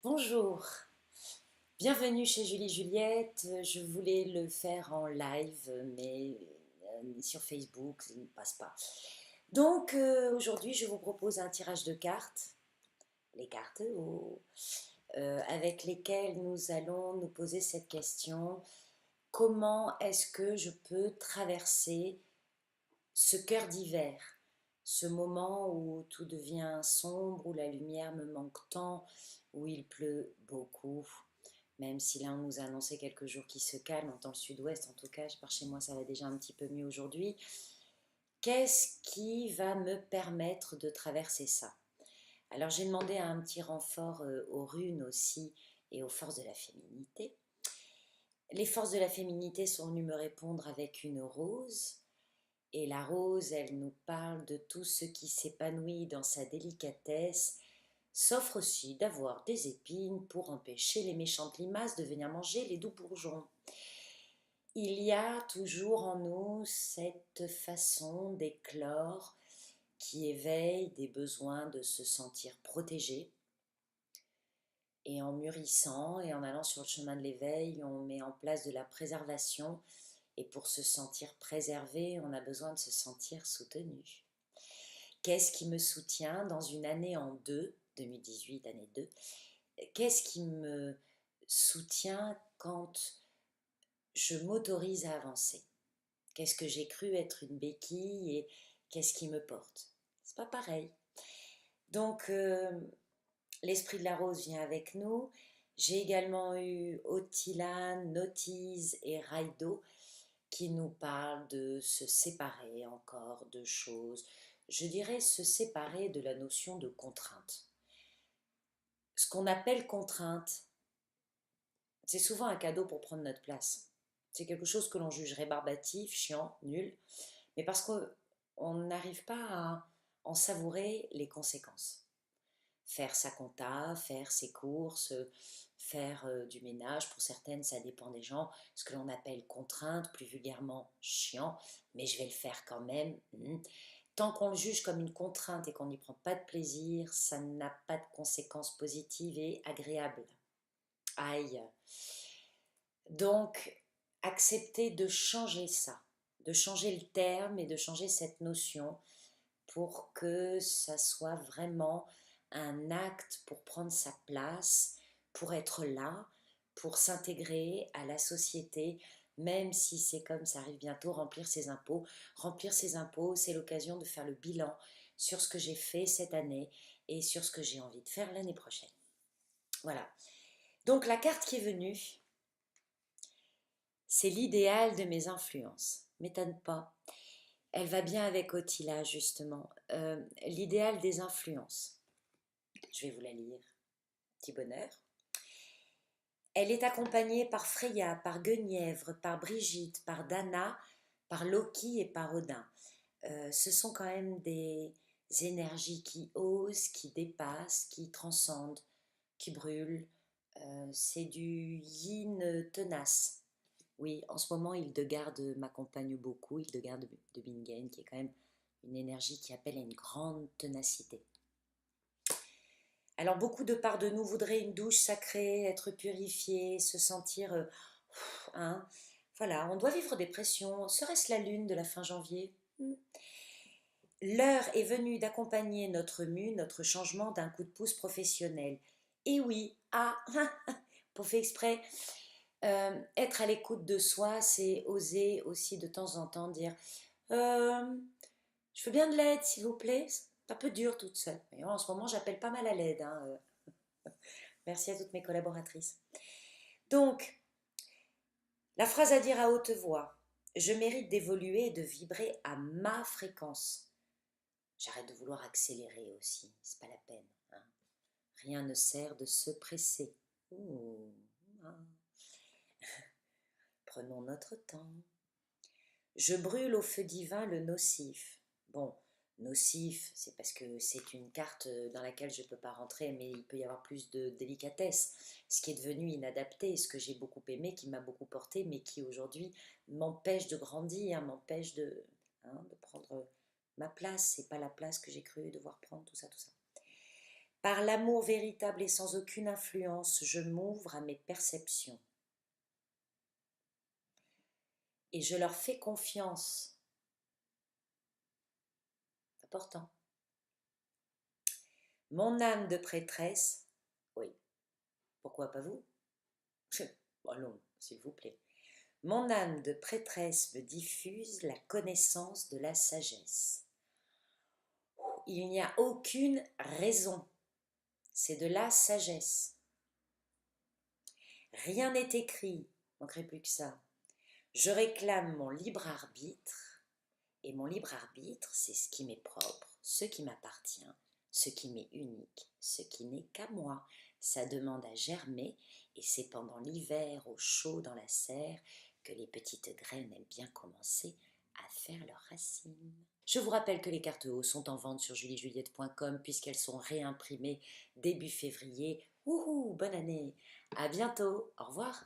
Bonjour, bienvenue chez Julie Juliette. Je voulais le faire en live, mais sur Facebook, ça ne passe pas. Donc aujourd'hui, je vous propose un tirage de cartes, les cartes avec lesquelles nous allons nous poser cette question. Comment est-ce que je peux traverser ce cœur d'hiver, ce moment où tout devient sombre, où la lumière me manque tant, où il pleut beaucoup, même si là on nous a annoncé quelques jours qui se calment dans le sud-ouest, en tout cas par chez moi ça va déjà un petit peu mieux aujourd'hui. Qu'est-ce qui va me permettre de traverser ça? Alors j'ai demandé un petit renfort aux runes aussi et aux forces de la féminité. Les forces de la féminité sont venues me répondre avec une rose. Et la rose, elle nous parle de tout ce qui s'épanouit dans sa délicatesse, s'offre aussi d'avoir des épines pour empêcher les méchantes limaces de venir manger les doux bourgeons. Il y a toujours en nous cette façon d'éclore qui éveille des besoins de se sentir protégé. Et en mûrissant et en allant sur le chemin de l'éveil, on met en place de la préservation. Et pour se sentir préservé, on a besoin de se sentir soutenu. Qu'est-ce qui me soutient dans une année en deux, 2018, année 2? Qu'est-ce qui me soutient quand je m'autorise à avancer? Qu'est-ce que j'ai cru être une béquille et qu'est-ce qui me porte? C'est pas pareil. Donc, l'esprit de la rose vient avec nous. J'ai également eu Otilan, Notiz et Raido qui nous parlent de se séparer encore de choses. Je dirais se séparer de la notion de contrainte. Ce qu'on appelle contrainte, c'est souvent un cadeau pour prendre notre place. C'est quelque chose que l'on juge rébarbatif, chiant, nul, mais parce qu'on n'arrive pas à en savourer les conséquences. Faire sa compta, faire ses courses, faire du ménage, pour certaines ça dépend des gens, ce que l'on appelle contrainte, plus vulgairement chiant, mais je vais le faire quand même. Tant qu'on le juge comme une contrainte et qu'on n'y prend pas de plaisir, ça n'a pas de conséquences positives et agréables. Aïe. Donc, accepter de changer ça, de changer le terme et de changer cette notion pour que ça soit vraiment un acte pour prendre sa place, pour être là, pour s'intégrer à la société, même si c'est comme ça arrive bientôt, remplir ses impôts. Remplir ses impôts, c'est l'occasion de faire le bilan sur ce que j'ai fait cette année et sur ce que j'ai envie de faire l'année prochaine. Voilà. Donc la carte qui est venue, c'est l'idéal de mes influences. M'étonne pas. Elle va bien avec Otila, justement. L'idéal des influences. Je vais vous la lire. Petit bonheur. Elle est accompagnée par Freya, par Guenièvre, par Brigitte, par Dana, par Loki et par Odin. Ce sont quand même des énergies qui osent, qui dépassent, qui transcendent, qui brûlent. C'est du yin tenace. Oui, en ce moment, Hildegarde m'accompagne beaucoup, Hildegarde de Bingen, qui est quand même une énergie qui appelle à une grande ténacité. Alors beaucoup de parts de nous voudraient une douche sacrée, être purifié, se sentir... hein, voilà, on doit vivre des pressions. Serait-ce la lune de la fin janvier? L'heure est venue d'accompagner notre mue, notre changement d'un coup de pouce professionnel. Et oui, pour faire exprès, être à l'écoute de soi, c'est oser aussi de temps en temps dire je veux bien de l'aide, s'il vous plaît. C'est un peu dur toute seule. Mais en ce moment, j'appelle pas mal à l'aide. Merci à toutes mes collaboratrices. Donc, la phrase à dire à haute voix. Je mérite d'évoluer et de vibrer à ma fréquence. J'arrête de vouloir accélérer aussi. C'est pas la peine. Rien ne sert de se presser. Ouh, ah. Prenons notre temps. Je brûle au feu divin le nocif. Bon, nocif, c'est parce que c'est une carte dans laquelle je ne peux pas rentrer, mais il peut y avoir plus de délicatesse. Ce qui est devenu inadapté, ce que j'ai beaucoup aimé, qui m'a beaucoup porté, mais qui aujourd'hui m'empêche de grandir, m'empêche de prendre ma place. C'est pas la place que j'ai cru devoir prendre, tout ça, tout ça. Par l'amour véritable et sans aucune influence, je m'ouvre à mes perceptions. Et je leur fais confiance. C'est important. Mon âme de prêtresse, oui, pourquoi pas vous? Allons, s'il vous plaît. Mon âme de prêtresse me diffuse la connaissance de la sagesse. Il n'y a aucune raison, c'est de la sagesse. Rien n'est écrit, il ne manquerait plus que ça. Je réclame mon libre arbitre, et mon libre arbitre, c'est ce qui m'est propre, ce qui m'appartient, ce qui m'est unique, ce qui n'est qu'à moi. Ça demande à germer, et c'est pendant l'hiver au chaud dans la serre que les petites graines aiment bien commencer à faire leurs racines. Je vous rappelle que les cartes haut sont en vente sur juliejuliette.com puisqu'elles sont réimprimées début février. Wouhou, bonne année! À bientôt, au revoir!